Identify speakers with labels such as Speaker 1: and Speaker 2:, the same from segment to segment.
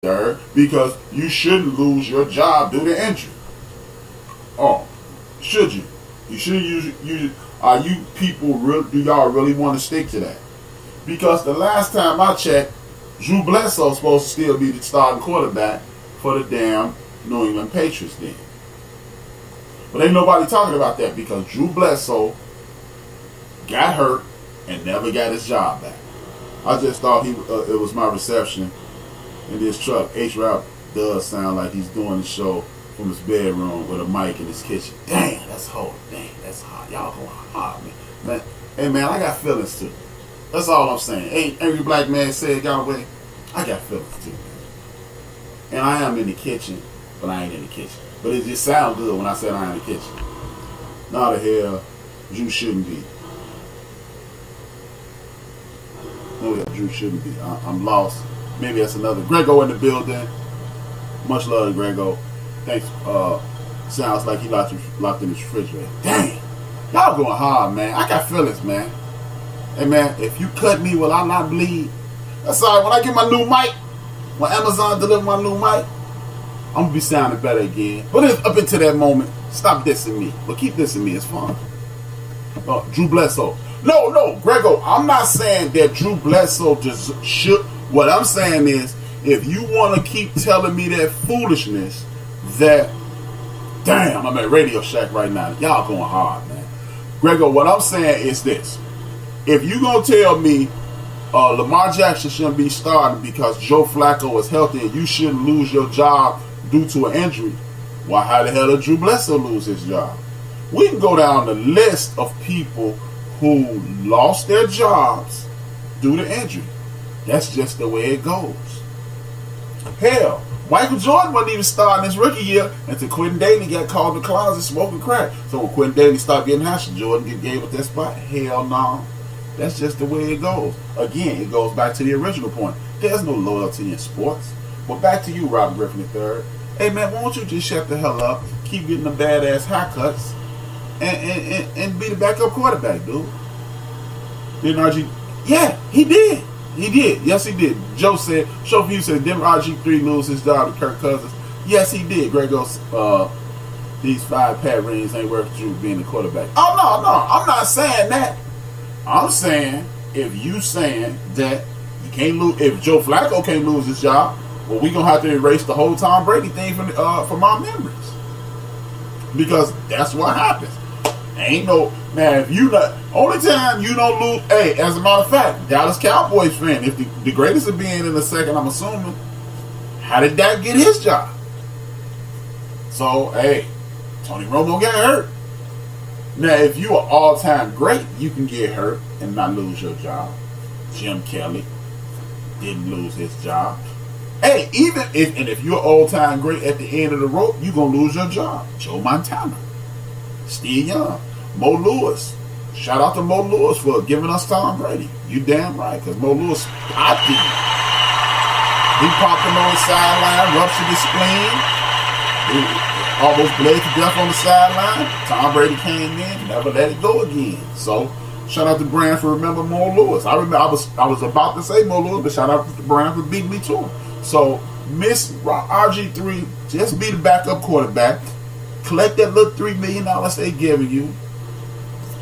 Speaker 1: third, because you shouldn't lose your job due to injury. Oh, should you? You shouldn't use. Are you people do y'all really want to stick to that? Because the last time I checked, Drew Bledsoe's supposed to still be the starting quarterback for the damn New England Patriots then. But ain't nobody talking about that because Drew Bledsoe got hurt and never got his job back. I just thought it was my reception in this truck. H-Rap does sound like he's doing the show from his bedroom with a mic in his kitchen. Damn, that's hard. Dang, that's hot. Y'all going hard, man. Hey, man, I got feelings too. That's all I'm saying. Ain't every black man said got away. I got feelings too, man. And I am in the kitchen, but I ain't in the kitchen. But it just sounds good when I said I ain't in the kitchen. Now the hell, Drew shouldn't be. Oh yeah, Drew shouldn't be. I'm lost. Maybe that's another. Grego in the building. Much love to Grego. Thanks. Sounds like he locked in his refrigerator. Dang. Y'all going hard, man. I got feelings, man. Hey, man, if you cut me, will I not bleed? That's all right. When I get my new mic, when Amazon deliver my new mic, I'm going to be sounding better again. But it's up until that moment, stop dissing me. But keep dissing me. It's fun. Drew Bledsoe. No, Grego, I'm not saying that Drew Bledsoe just should. What I'm saying is, if you want to keep telling me that foolishness, that, damn, I'm at Radio Shack right now. Y'all going hard, man. Grego, what I'm saying is this. If you going to tell me Lamar Jackson shouldn't be starting because Joe Flacco is healthy and you shouldn't lose your job due to an injury, why how the hell did Drew Bledsoe lose his job? We can go down the list of people who lost their jobs due to injury. That's just the way it goes. Hell, Michael Jordan wasn't even starting his rookie year until Quentin Daly got called in the closet smoking crack. So when Quentin Daly started getting hot, Jordan gave up that spot. Hell no. That's just the way it goes. Again, it goes back to the original point. There's no loyalty in sports. But back to you, Robert Griffin III. Hey, man, why don't you just shut the hell up, keep getting the badass haircuts, and be the backup quarterback, dude? Didn't RG... Yeah, he did. He did. Yes, he did. Joe said, Showview said, didn't RG3 lose his job to Kirk Cousins? Yes, he did. Greg goes, these 5 Pat rings ain't worth Drew being the quarterback. Oh, no, I'm not saying that. I'm saying, if you saying that you can't lose, if Joe Flacco can't lose his job, well, we gonna have to erase the whole Tom Brady thing from our memories, because that's what happens. Ain't no man. If you not only time you don't lose. Hey, as a matter of fact, Dallas Cowboys fan, if the greatest of being in the second, I'm assuming, how did Dak get his job? So hey, Tony Romo got hurt. Now, if you are all-time great, you can get hurt and not lose your job. Jim Kelly didn't lose his job. Hey, if you're all-time great at the end of the rope, you're going to lose your job. Joe Montana, Steve Young, Mo Lewis. Shout out to Mo Lewis for giving us Tom Brady. You damn right, because Mo Lewis popped him. He popped him on the sideline, ruptured his spleen. Almost bled to death on the sideline. Tom Brady came in, never let it go again. So, shout out to Brand for remember Mo Lewis. I remember I was about to say Mo Lewis, but shout out to Brand for beating me to him. So, Miss RG3, just be the backup quarterback. Collect that little $3 million they giving you,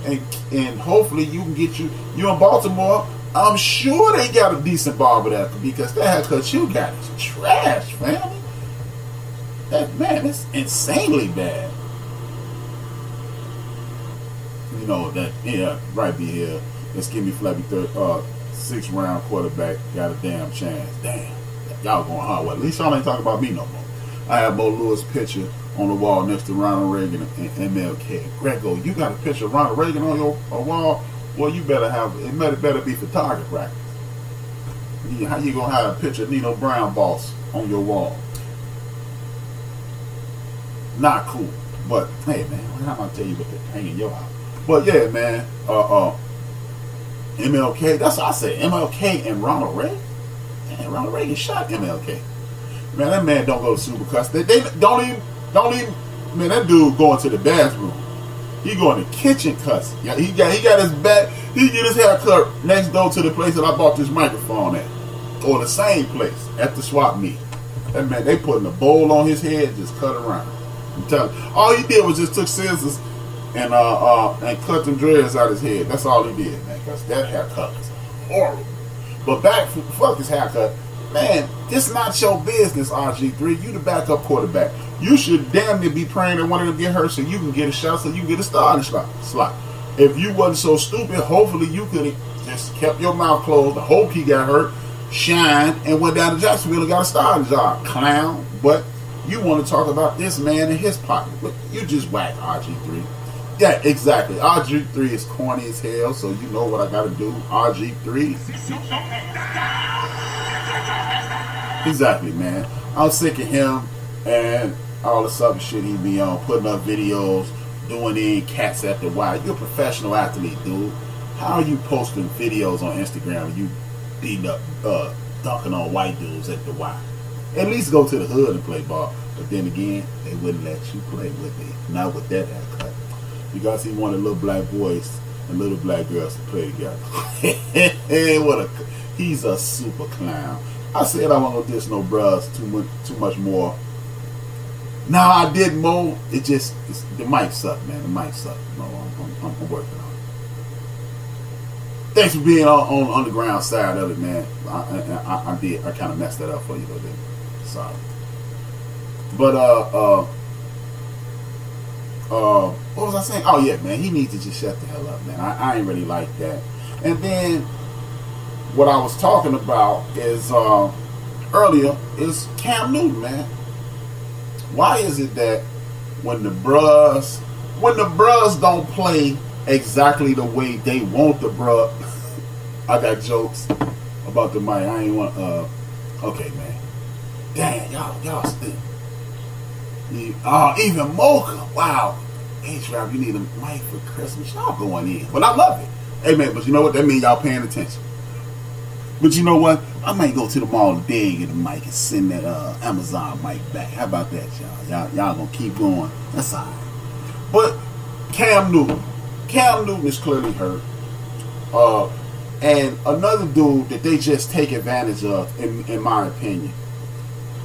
Speaker 1: and hopefully you can get you in Baltimore. I'm sure they got a decent barber there, because that haircut you got is trash, family. Man, it's insanely bad. You know that, yeah, right be here. Let's give me Flappy 6th round quarterback got a damn chance. Damn, y'all going hard. Well, at least y'all ain't talking about me no more. I have Mo Lewis picture on the wall next to Ronald Reagan and MLK. Grego, you got a picture of Ronald Reagan on your wall? Well, you better have it. Better be photography practice. How you gonna have a picture of Nino Brown boss on your wall? Not cool. But hey, man, I'm gonna tell you what they're hanging your house. But yeah, man, MLK. That's what I said. MLK and Ronald Reagan. And Ronald Reagan shot MLK. Man, that man don't go to Supercuts. They don't even. Man, that dude going to the bathroom. He going to kitchen cuts. Yeah, he got his back. He get his hair cut next door to the place that I bought this microphone at, or the same place at the swap meet. That man, they putting a bowl on his head, just cut around. I'm telling you, all he did was just took scissors and cut them dreads out his head. That's all he did, man. Cause that haircut was horrible. But fuck his haircut, man. This not your business, RG3. You the backup quarterback. You should damn near be praying that one of them get hurt so you can get a shot, so you can get a starting slot. If you wasn't so stupid, hopefully you could have just kept your mouth closed. I hope he got hurt, shined, and went down to Jacksonville and got a starting job, clown. But you want to talk about this man in his pocket. But you just whack RG3. Yeah, exactly. RG3 is corny as hell, so you know what I got to do. RG3. Exactly, man. I'm sick of him and all the other shit he be on, putting up videos, doing in cats at the Y. You're a professional athlete, dude. How are you posting videos on Instagram and you beating up, dunking on white dudes at the Y? At least go to the hood and play ball. But then again, they wouldn't let you play with it. Not with that haircut. Because he wanted little black boys and little black girls to play together. He's a super clown. I said I wasn't gonna diss no bros too much more. No, I did more. The mic sucked, man. The mic sucked. No, I'm working on it. Thanks for being on underground side of it, man. I kind of messed that up for you, though, didn't I? Sorry. But what was I saying? Oh yeah, man. He needs to just shut the hell up, man. I ain't really like that. And then what I was talking about is earlier is Cam Newton, man. Why is it that when the bros don't play exactly the way they want the bruh? I got jokes about the mic. I ain't want. Okay, man. Damn, y'all stink. Even Mocha. Wow. Hey, Trav, you need a mic for Christmas. Y'all going in, but I love it. Hey, man, but you know what? That means y'all paying attention. But you know what? I might go to the mall today and get a mic and send that Amazon mic back. How about that, y'all? Y'all gonna keep going. That's all right. But Cam Newton is clearly hurt. And another dude that they just take advantage of, in my opinion,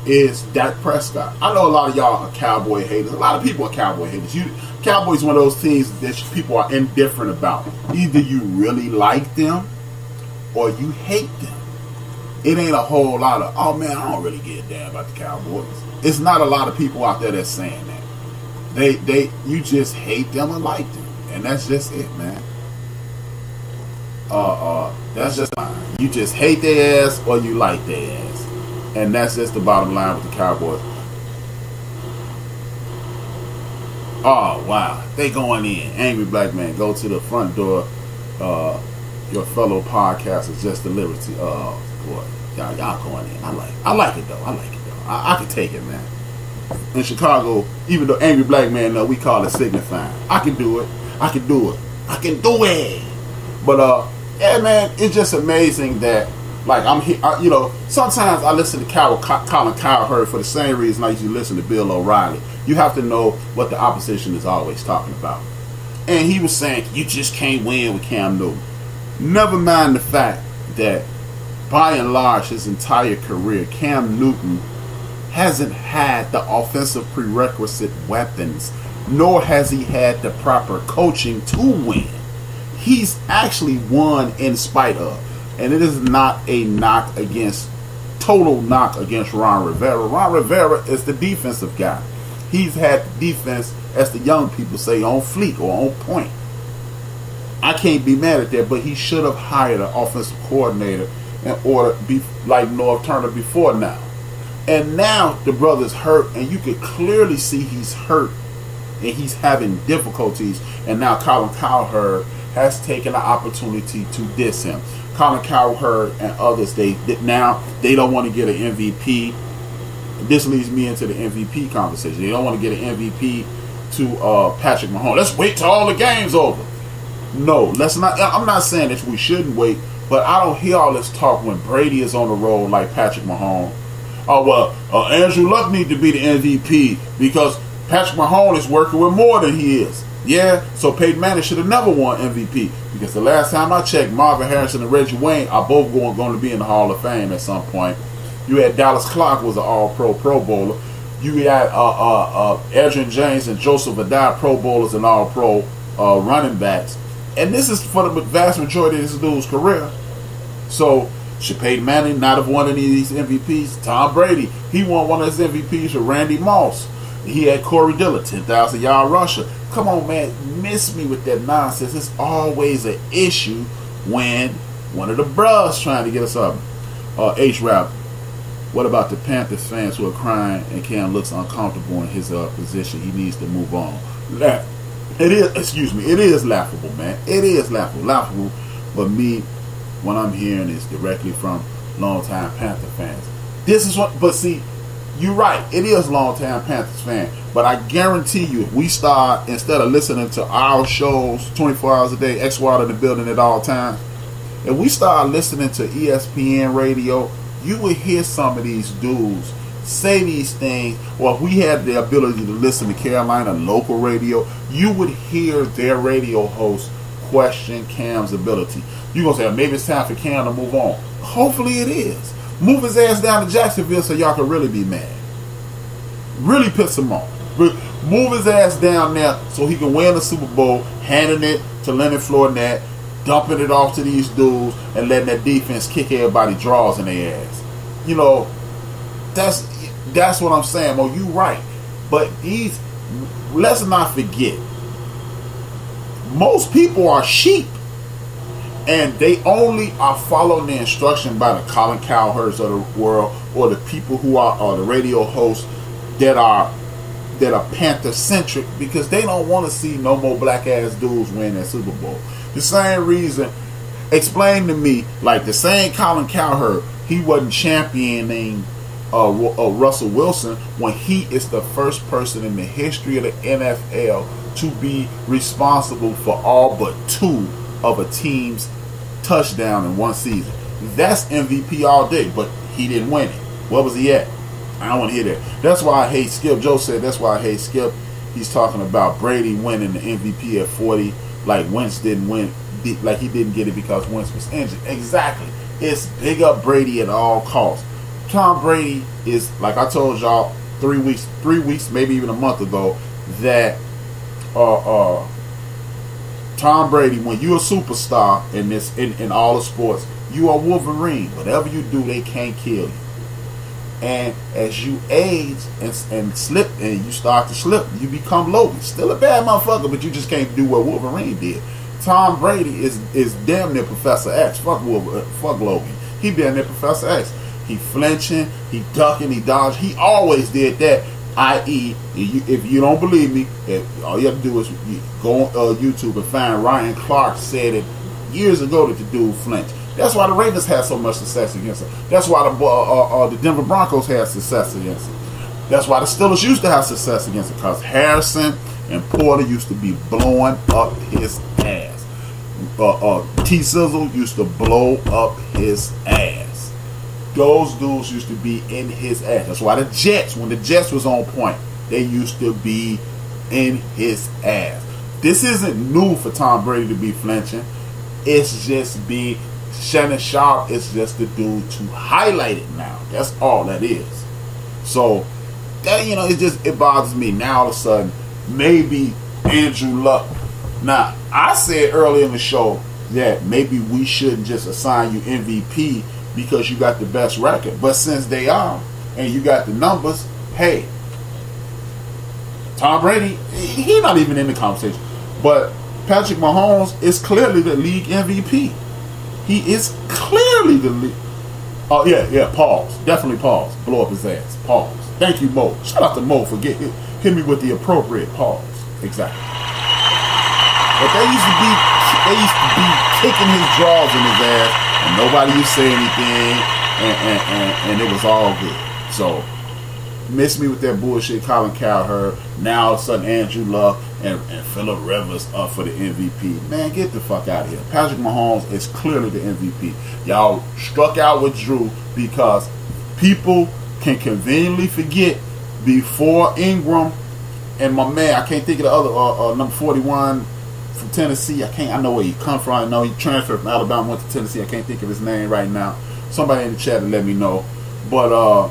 Speaker 1: is Dak Prescott. I know a lot of y'all are Cowboy haters. A lot of people are Cowboy haters. Cowboys one of those teams that people are indifferent about. Either you really like them or you hate them. It ain't a whole lot of, oh man, I don't really give a damn about the Cowboys. It's not a lot of people out there that's saying that. You just hate them or like them. And that's just it, man. That's just fine. You just hate their ass or you like their ass. And that's just the bottom line with the Cowboys. Oh wow, they going in. Angry black man, go to the front door. Your fellow podcasters just delivered to. Oh boy, y'all going in. I like it though. I can take it, man. In Chicago, even though angry black man, we call it signifying. I can do it. But yeah, man, it's just amazing that. Like I'm here, sometimes I listen to Colin Cowherd for the same reason I used to listen to Bill O'Reilly. You have to know what the opposition is always talking about. And he was saying, you just can't win with Cam Newton. Never mind the fact that, by and large, his entire career, Cam Newton hasn't had the offensive prerequisite weapons, nor has he had the proper coaching to win. He's actually won in spite of. And it is not a total knock against Ron Rivera. Ron Rivera is the defensive guy. He's had defense, as the young people say, on fleek or on point. I can't be mad at that, but he should have hired an offensive coordinator in order to be like Norv Turner before now. And now the brother's hurt, and you can clearly see he's hurt, and he's having difficulties. And now Colin Cowherd has taken the opportunity to diss him. Colin Cowherd and others, they don't want to get an MVP. This leads me into the MVP conversation. They don't want to get an MVP to Patrick Mahomes. Let's wait till all the game's over. No, let's not. I'm not saying that we shouldn't wait, but I don't hear all this talk when Brady is on the road like Patrick Mahomes. Oh well, Andrew Luck needs to be the MVP because Patrick Mahomes is working with more than he is. Yeah, so Peyton Manning should have never won MVP because the last time I checked, Marvin Harrison and Reggie Wayne are both going to be in the Hall of Fame at some point. You had Dallas Clark was an All-Pro Pro Bowler. You had Adrian James and Joseph Adai Pro Bowlers and All-Pro running backs. And this is for the vast majority of this dude's career. So, should Peyton Manning not have won any of these MVPs? Tom Brady, he won one of his MVPs with Randy Moss. He had Corey Dillon, 10,000-yard rusher. Come on, man, miss me with that nonsense. It's always an issue when one of the bros trying to get us up. H-Rap, what about the Panthers fans who are crying and Cam looks uncomfortable in his position? He needs to move on. It is laughable, man. It is laughable. But me, what I'm hearing is directly from longtime Panther fans. This is what, but see, you're right. It is longtime Panthers fan. But I guarantee you, if we start, instead of listening to our shows 24 hours a day, X-Water in the building at all times, if we start listening to ESPN radio, you would hear some of these dudes say these things. Or if we had the ability to listen to Carolina local radio, you would hear their radio hosts question Cam's ability. You're going to say, maybe it's time for Cam to move on. Hopefully it is. Move his ass down to Jacksonville so y'all can really be mad. Really piss him off. Move his ass down there so he can win the Super Bowl, handing it to Leonard Fournette, dumping it off to these dudes, and letting that defense kick everybody draws in their ass. You know, that's what I'm saying. Well, you right. But let's not forget, most people are sheep. And they only are following the instruction by the Colin Cowherds of the world, or the people who are the radio hosts that are Panther-centric, because they don't want to see no more black-ass dudes win that Super Bowl. The same reason, explain to me, like the same Colin Cowherd, he wasn't championing Russell Wilson when he is the first person in the history of the NFL to be responsible for all but 2 of a team's touchdown in one season. That's MVP all day, but he didn't win it. Where was he at? I don't want to hear that. That's why I hate Skip. Joe said that's why I hate Skip. He's talking about Brady winning the MVP at 40, like Wentz didn't win, like he didn't get it because Wentz was injured. Exactly. It's big up Brady at all costs. Tom Brady is, like I told y'all 3 weeks, maybe even a month ago, that Tom Brady, when you're a superstar in all the sports, you are Wolverine. Whatever you do, they can't kill you. And as you age and slip, and you start to slip, you become Logan. Still a bad motherfucker, but you just can't do what Wolverine did. Tom Brady is damn near Professor X. Fuck Logan. He damn near Professor X. He flinching, he ducking, he dodging. He always did that. I.e., if you don't believe me, all you have to do is go on YouTube and find Ryan Clark said it years ago that the dude flinched. That's why the Ravens had so much success against him. That's why the Denver Broncos had success against him. That's why the Steelers used to have success against him, because Harrison and Porter used to be blowing up his ass. T-Sizzle used to blow up his ass. Those dudes used to be in his ass. That's why the Jets, when the Jets was on point, they used to be in his ass. This isn't new for Tom Brady to be flinching. It's just Shannon Sharp is just the dude to highlight it now. That's all that is. So that, it bothers me. Now all of a sudden, maybe Andrew Luck. Now, I said earlier in the show that maybe we shouldn't just assign you MVP because you got the best record. But since they are, and you got the numbers, hey, Tom Brady, he's not even in the conversation. But Patrick Mahomes is clearly the league MVP. He is clearly the league. Oh, yeah, pause. Definitely pause. Blow up his ass. Pause. Thank you, Mo. Shout out to Mo for hit me with the appropriate pause. Exactly. But they used to be kicking his drawers in his ass, and nobody used to say anything, and it was all good. So, miss me with that bullshit Colin Cowherd. Now all of a sudden Andrew Luck and Phillip Rivers up for the MVP. Man, get the fuck out of here. Patrick Mahomes is clearly the MVP. Y'all struck out with Drew because people can conveniently forget before Ingram and my man, I can't think of the other number 41 from Tennessee. I know where he come from. I know he transferred from Alabama, went to Tennessee. I can't think of his name right now. Somebody in the chat to let me know. But